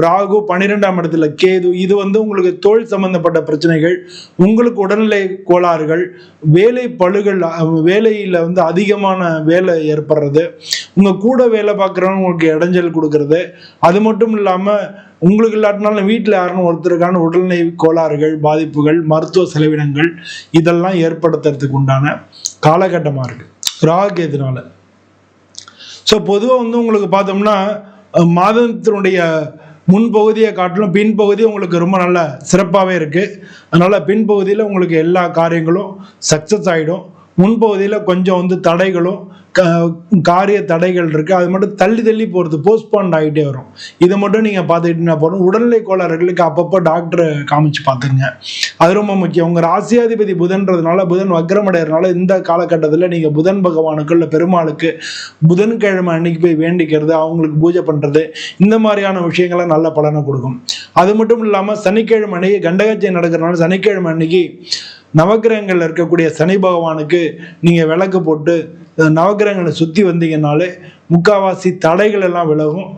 ராகு 12ஆம் இடத்துல கேது. இது உங்களுக்கு தோல் சம்பந்தப்பட்ட பிரச்சனைகள், உங்களுக்கு உடல்நிலை கோளாறுகள், வேலை பளுகள், வேலையில அதிகமான வேலை ஏற்படுறது, உங்க கூட வேலை பார்க்குறவங்க உங்களுக்கு இடைஞ்சல் கொடுக்கறது, அது மட்டும் இல்லாம உங்களுக்கு இல்லாட்டினாலும் வீட்டில் யாரும் ஒருத்தருக்கான உடல்நிலை கோளாறுகள், பாதிப்புகள், மருத்துவ செலவினங்கள் இதெல்லாம் ஏற்படுத்துறதுக்கு உண்டான காலகட்டமா இருக்கு ராகு கேதுனால. ஸோ பொதுவாக உங்களுக்கு பார்த்தோம்னா மாதத்தினுடைய முன்பகுதியை காட்டிலும் பின்பகுதி உங்களுக்கு ரொம்ப நல்ல சிறப்பாகவே இருக்கு. அதனால பின்பகுதியில் உங்களுக்கு எல்லா காரியங்களும் சக்சஸ் ஆகிடும். முன்பகுதியில் கொஞ்சம் தடைகளும் காரிய தடைகள் இருக்கு. அது மட்டும் தள்ளி தள்ளி போகிறது, போஸ்ட்போன் ஆகிட்டே வரும். இதை மட்டும் நீங்கள் பார்த்துக்கிட்டீங்கன்னா போதும். உடல்நிலை கோளாறுகளுக்கு அப்பப்போ டாக்டரை காமிச்சு பார்த்துருங்க, அது ரொம்ப முக்கியம். உங்கள் ராசியாதிபதி புதன்றதுனால, புதன் வக்ரமடைகிறதுனால இந்த காலகட்டத்தில் நீங்கள் புதன் பகவானுக்கு இல்லை பெருமாளுக்கு புதன்கிழமை அன்னைக்கு போய் வேண்டிக்கிறது, அவங்களுக்கு பூஜை பண்ணுறது, இந்த மாதிரியான விஷயங்களை நல்ல பலனை கொடுக்கும். அது மட்டும் இல்லாமல் சனிக்கிழமை அன்னைக்கு கண்டகச்சை நடக்கிறதுனால சனிக்கிழமை அன்னைக்கு நவகிரகங்கள் இருக்கக்கூடிய சனி பகவானுக்கு நீங்கள் விளக்கு போட்டு நவகிரகங்களை சுற்றி வந்தீங்கன்னாலே முக்காவாசி தடைகள் எல்லாம் விலகும்.